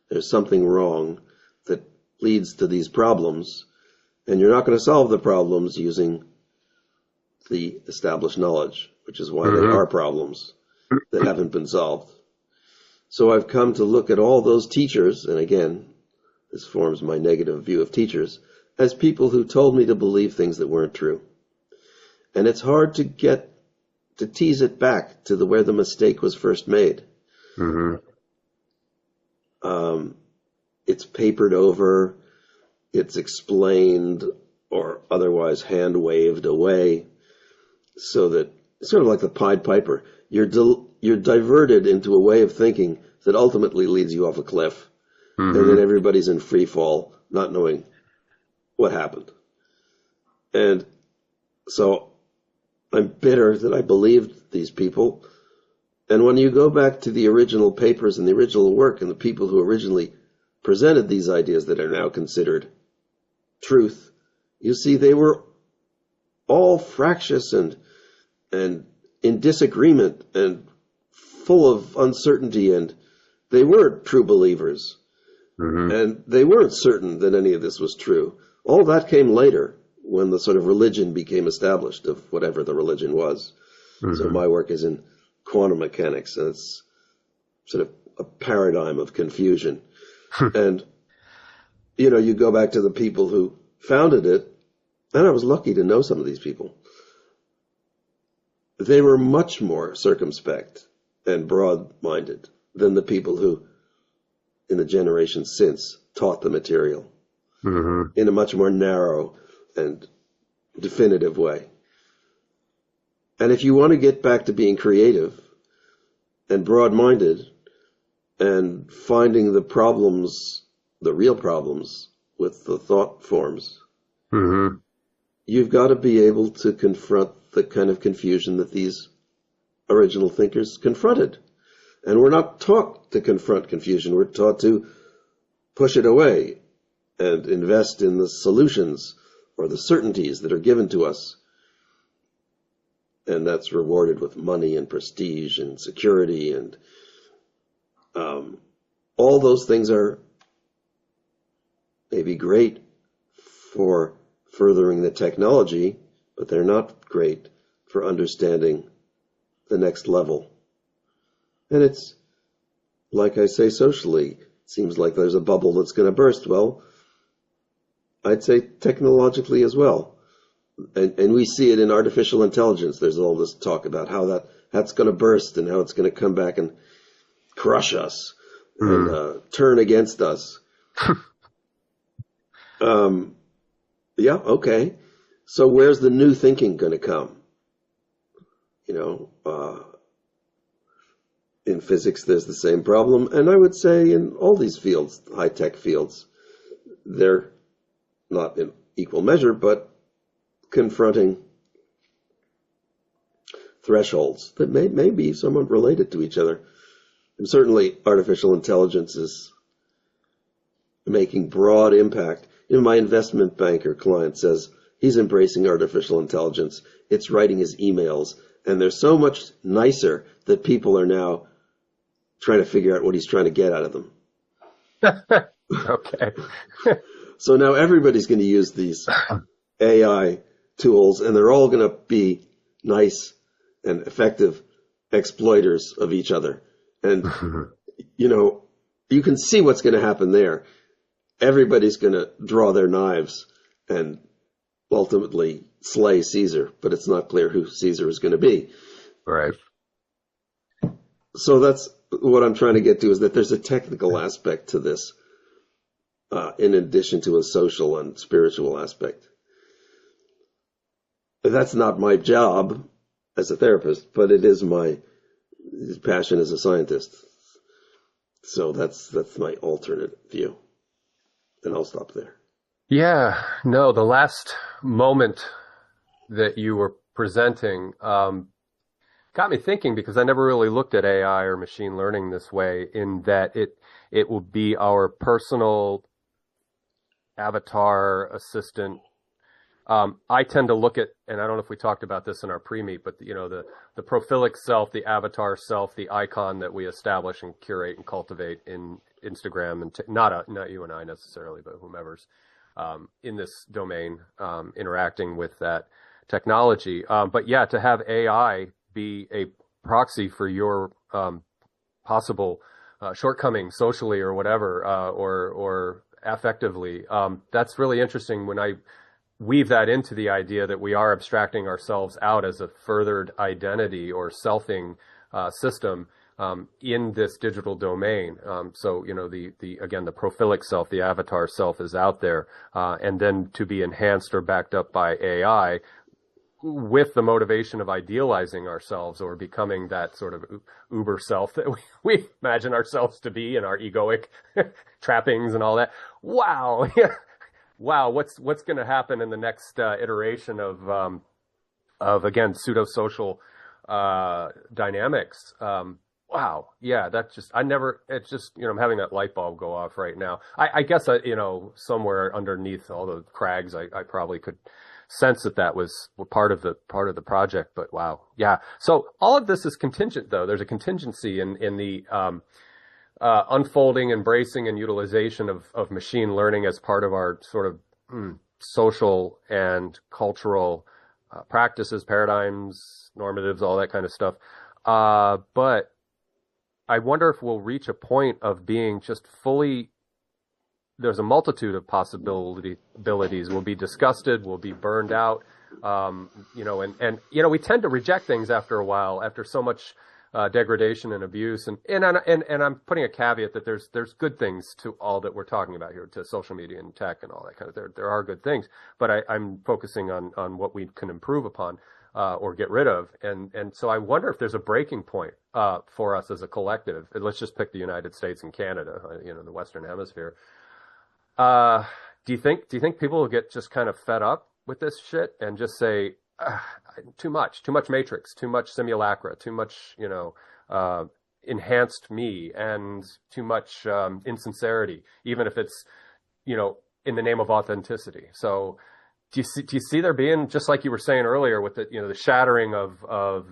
S2: There's something wrong that leads to these problems, and you're not going to solve the problems using the established knowledge, which is why they are problems that haven't been solved. So I've come to look at all those teachers, and again, this forms my negative view of teachers, as people who told me to believe things that weren't true. And it's hard to tease it back to where the mistake was first made. It's papered over, it's explained or otherwise hand waved away, so that it's sort of like the Pied Piper. You're diverted into a way of thinking that ultimately leads you off a cliff, and then everybody's in free fall, not knowing what happened. And so I'm bitter that I believed these people. And when you go back to the original papers and the original work and the people who originally presented these ideas that are now considered truth, you see they were all fractious and in disagreement and full of uncertainty, and they weren't true believers. And they weren't certain that any of this was true. All that came later, when the sort of religion became established of whatever the religion was. So my work is in quantum mechanics, and it's sort of a paradigm of confusion. And, you go back to the people who founded it, and I was lucky to know some of these people. They were much more circumspect and broad-minded than the people who, in the generations since, taught the material in a much more narrow and definitive way. And if you want to get back to being creative and broad-minded and finding the problems, the real problems with the thought forms, you've got to be able to confront the kind of confusion that these original thinkers confronted. And we're not taught to confront confusion. We're taught to push it away and invest in the solutions or the certainties that are given to us, and that's rewarded with money and prestige and security, and all those things are maybe great for furthering the technology, but they're not great for understanding the next level. And it's, like I say, socially, it seems like there's a bubble that's going to burst. Well, I'd say technologically as well. And we see it in artificial intelligence. There's all this talk about how that's going to burst and how it's going to come back and crush us and turn against us. Yeah, okay. So where's the new thinking going to come? In physics, there's the same problem. And I would say in all these fields, high-tech fields, they're not in equal measure, but confronting thresholds that may be somewhat related to each other. And certainly artificial intelligence is making broad impact. My investment banker client says he's embracing artificial intelligence. It's writing his emails, and they're so much nicer that people are now trying to figure out what he's trying to get out of them.
S1: Okay.
S2: So now everybody's going to use these AI tools, and they're all going to be nice and effective exploiters of each other. And, you can see what's going to happen there. Everybody's going to draw their knives and ultimately slay Caesar, but it's not clear who Caesar is going to be.
S1: Right.
S2: So that's what I'm trying to get to, is that there's a technical aspect to this, in addition to a social and spiritual aspect. That's not my job as a therapist, but it is my passion as a scientist. So that's my alternate view. And I'll stop there.
S1: Yeah, no, the last moment that you were presenting got me thinking, because I never really looked at AI or machine learning this way, in that it will be our personal avatar assistant. I tend to look at, and I don't know if we talked about this in our pre-meet, but the prophilic self, the avatar self, the icon that we establish and curate and cultivate in Instagram, and not you and I necessarily, but whomever's in this domain interacting with that technology. But yeah, to have AI be a proxy for your possible shortcomings socially or whatever, or affectively, that's really interesting when I weave that into the idea that we are abstracting ourselves out as a furthered identity or selfing system in this digital domain. So, the prophilic self, the avatar self, is out there, and then to be enhanced or backed up by AI with the motivation of idealizing ourselves or becoming that sort of uber self that we imagine ourselves to be in our egoic trappings and all that. Wow. Wow. What's going to happen in the next iteration of again, pseudo-social dynamics? Wow. Yeah, I'm having that light bulb go off right now. I guess, somewhere underneath all the crags, I probably could sense that was part of the project, but wow. Yeah. So all of this is contingent, though. There's a contingency in the, unfolding, embracing, and utilization of machine learning as part of our sort of social and cultural practices, paradigms, normatives, all that kind of stuff. But I wonder if we'll reach a point of being just fully, there's a multitude of possibilities. We'll be disgusted, we'll be burned out, and we tend to reject things after a while, after so much degradation and abuse. And I'm putting a caveat that there's good things to all that we're talking about here, to social media and tech and all that kind of, there are good things, but I'm focusing on what we can improve upon, or get rid of. And so I wonder if there's a breaking point, for us as a collective. And let's just pick the United States and Canada, the Western Hemisphere. Do you think people will get just kind of fed up with this shit and just say, too much matrix, too much simulacra, too much, enhanced me, and too much, insincerity, even if it's, in the name of authenticity. So do you see there being, just like you were saying earlier, with the the shattering of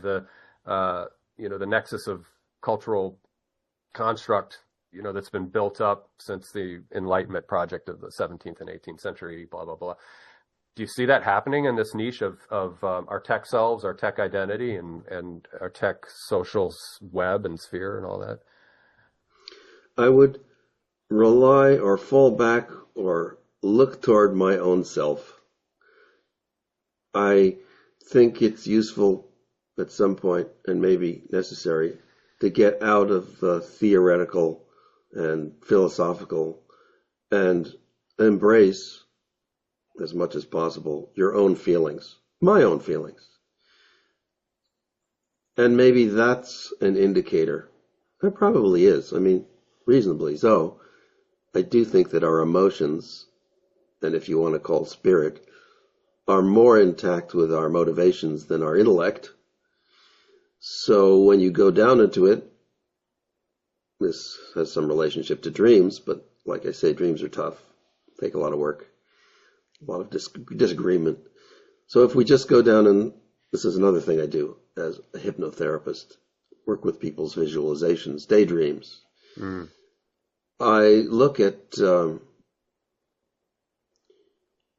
S1: the the nexus of cultural construct that's been built up since the Enlightenment project of the 17th and 18th century, blah blah blah. Do you see that happening in this niche of our tech selves, our tech identity, and our tech social web and sphere and all that?
S2: I would rely or fall back or look toward my own self. I think it's useful at some point, and maybe necessary, to get out of the theoretical and philosophical and embrace, as much as possible, your own feelings, my own feelings. And maybe that's an indicator. It probably is. I mean, reasonably so. I do think that our emotions, and if you want to call spirit, are more intact with our motivations than our intellect. So when you go down into it, this has some relationship to dreams, but like I say, dreams are tough, take a lot of work, a lot of disagreement. So if we just go down, and this is another thing I do as a hypnotherapist, work with people's visualizations, daydreams. I look at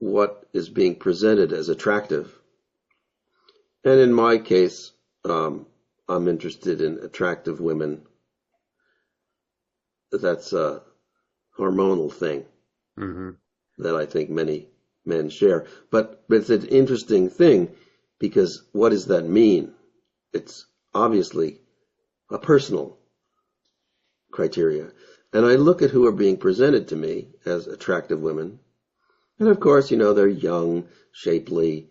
S2: what is being presented as attractive. And in my case, I'm interested in attractive women. That's a hormonal thing that I think many men share. But it's an interesting thing, because what does that mean? It's obviously a personal criteria. And I look at who are being presented to me as attractive women. And of course, they're young, shapely,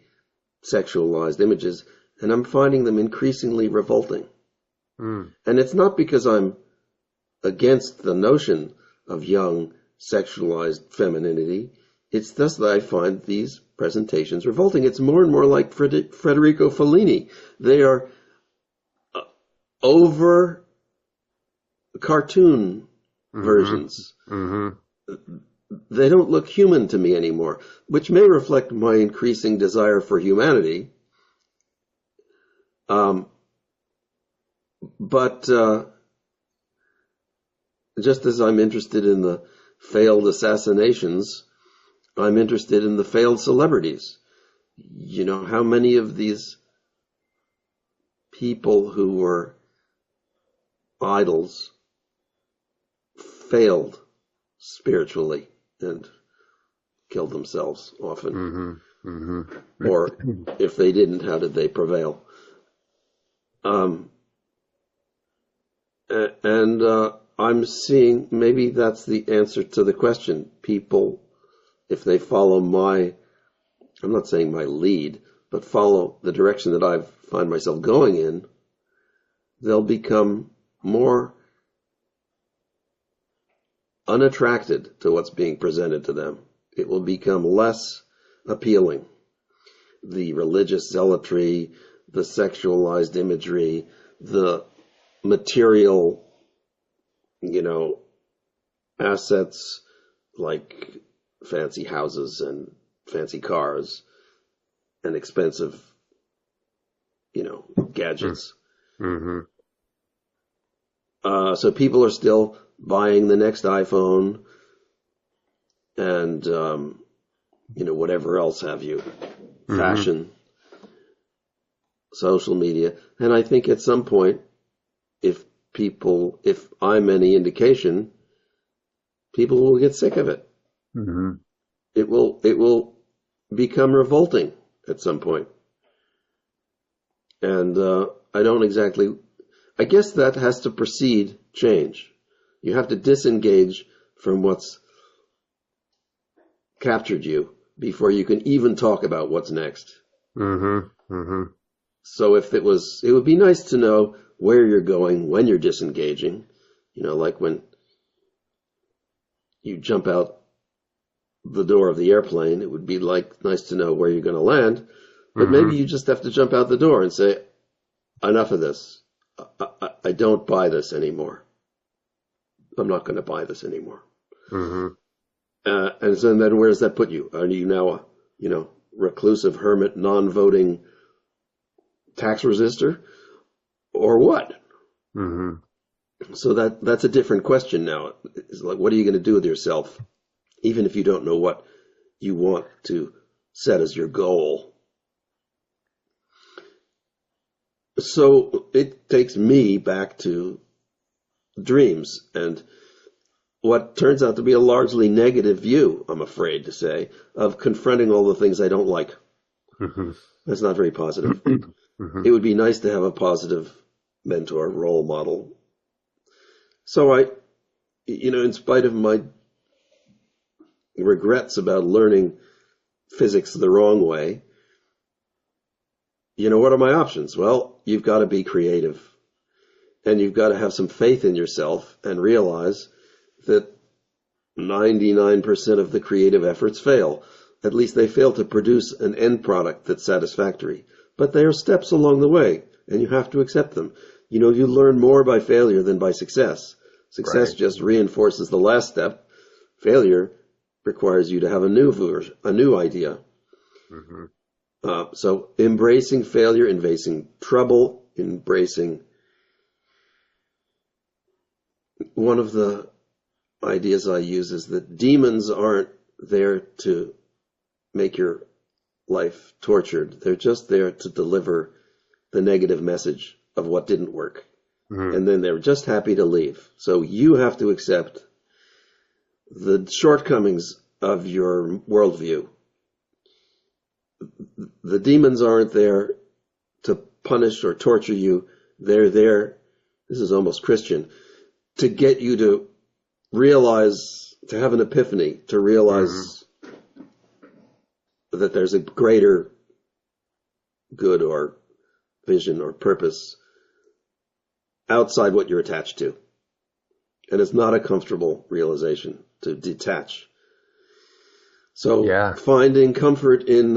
S2: sexualized images, and I'm finding them increasingly revolting. And it's not because I'm against the notion of young, sexualized femininity. It's just that I find these presentations revolting. It's more and more like Federico Fellini. They are over cartoon versions. They don't look human to me anymore, which may reflect my increasing desire for humanity. But just as I'm interested in the failed assassinations, I'm interested in the failed celebrities. How many of these people who were idols failed spiritually and killed themselves often? Or if they didn't, how did they prevail? I'm seeing, maybe that's the answer to the question. People, if they follow I'm not saying my lead, but follow the direction that I find myself going in, they'll become more unattracted to what's being presented to them. It will become less appealing. The religious zealotry, the sexualized imagery, the material, assets like fancy houses and fancy cars and expensive, gadgets. So people are still buying the next iPhone and, whatever else have you, fashion, social media. And I think at some point, if I'm any indication, people will get sick of it. It will become revolting at some point. And I guess that has to precede change. You have to disengage from what's captured you before you can even talk about what's next. So it would be nice to know where you're going when you're disengaging. Like when you jump out the door of the airplane, it would be nice to know where you're going to land. But maybe you just have to jump out the door and say, enough of this. I don't buy this anymore. I'm not going to buy this anymore. And so then where does that put you? Are you now reclusive hermit, non-voting tax resistor, or what?
S1: Mm-hmm.
S2: So that's a different question now. It's like, what are you going to do with yourself, even if you don't know what you want to set as your goal? So it takes me back to dreams and what turns out to be a largely negative view, I'm afraid to say, of confronting all the things I don't like.
S1: Mm-hmm.
S2: That's not very positive.
S1: Mm-hmm.
S2: It would be nice to have a positive mentor, role model. So in spite of my regrets about learning physics the wrong way, what are my options? Well, you've got to be creative. And you've got to have some faith in yourself and realize that 99% of the creative efforts fail. At least they fail to produce an end product that's satisfactory. But they are steps along the way, and you have to accept them. You learn more by failure than by success. Success just reinforces the last step. Failure requires you to have a new idea.
S1: Mm-hmm.
S2: So embracing failure, embracing trouble, embracing... One of the ideas I use is that demons aren't there to make your life tortured. They're just there to deliver the negative message of what didn't work. Mm-hmm. And then they're just happy to leave. So you have to accept the shortcomings of your worldview. The demons aren't there to punish or torture you. They're there, this is almost Christian, to get you to realize, to have an epiphany, to realize that there's a greater good or vision or purpose outside what you're attached to. And it's not a comfortable realization to detach. So finding comfort in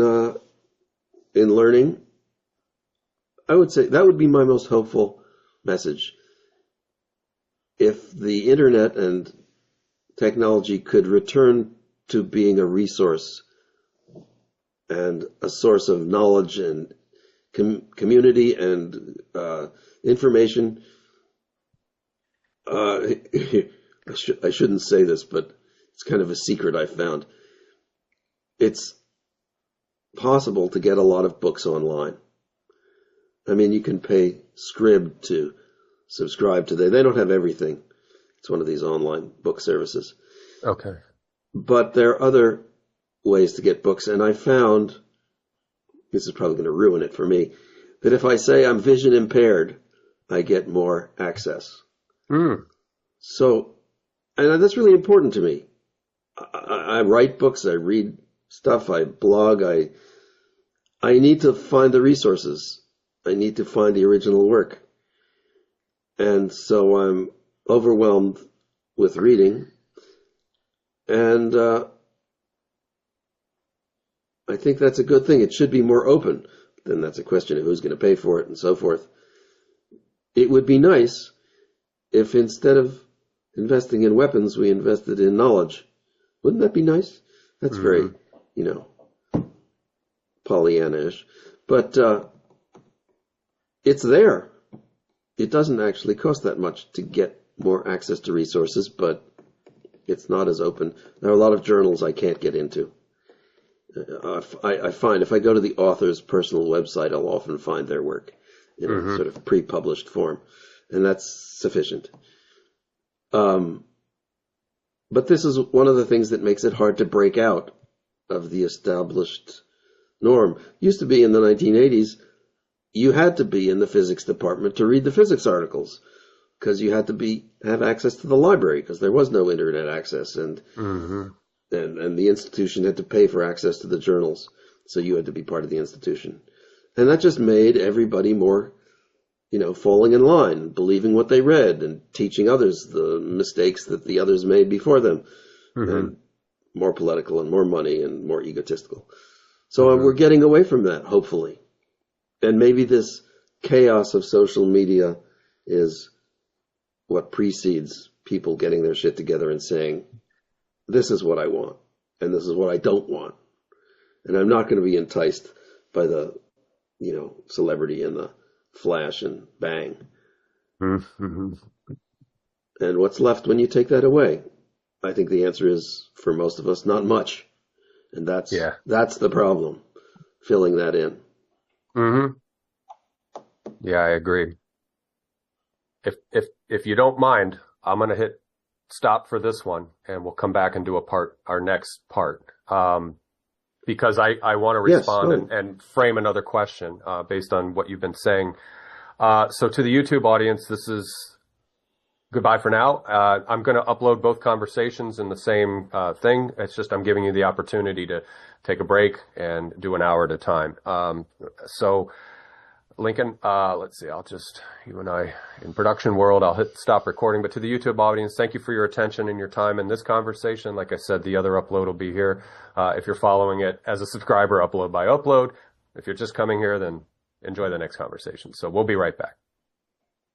S2: learning, I would say that would be my most hopeful message. If the internet and technology could return to being a resource and a source of knowledge and community and information, I shouldn't say this, but it's kind of a secret I found. It's possible to get a lot of books online. I mean, you can pay Scribd to subscribe to they don't have everything. It's one of these online book services.
S1: Okay.
S2: But there are other ways to get books, and I found, this is probably going to ruin it for me, that if I say I'm vision impaired, I get more access. So, and that's really important to me. I write books, I read stuff, I blog, I need to find the resources. I need to find the original work. And so I'm overwhelmed with reading. And I think that's a good thing. It should be more open. Then that's a question of who's going to pay for it and so forth. It would be nice if instead of investing in weapons, we invested in knowledge. Wouldn't that be nice? That's very, Pollyanna-ish. But it's there. It doesn't actually cost that much to get more access to resources, but it's not as open. There are a lot of journals I can't get into. I find if I go to the author's personal website, I'll often find their work in a sort of pre-published form, and that's sufficient. But this is one of the things that makes it hard to break out of the established norm. Used to be in the 1980s, you had to be in the physics department to read the physics articles because you had to have access to the library because there was no internet access, and the institution had to pay for access to the journals, so you had to be part of the institution. And that just made everybody more, falling in line, believing what they read and teaching others the mistakes that the others made before them, and more political and more money and more egotistical. So we're getting away from that, hopefully. And maybe this chaos of social media is what precedes people getting their shit together and saying, this is what I want, and this is what I don't want. And I'm not going to be enticed by the, celebrity and the flash and bang.
S1: Mm-hmm.
S2: And what's left when you take that away? I think the answer is, for most of us, not much. And that's the problem, filling that in.
S1: Mm-hmm. Yeah, I agree. If you don't mind, I'm going to hit stop for this one, and we'll come back and do our next part. Because I want to respond and frame another question, based on what you've been saying. So to the YouTube audience, this is goodbye for now. I'm going to upload both conversations in the same thing. It's just I'm giving you the opportunity to take a break and do an hour at a time. So Lincoln, let's see, you and I in production world, I'll hit stop recording. But to the YouTube audience, thank you for your attention and your time in this conversation. Like I said, the other upload will be here. If you're following it as a subscriber, upload by upload. If you're just coming here, then enjoy the next conversation. So we'll be right back.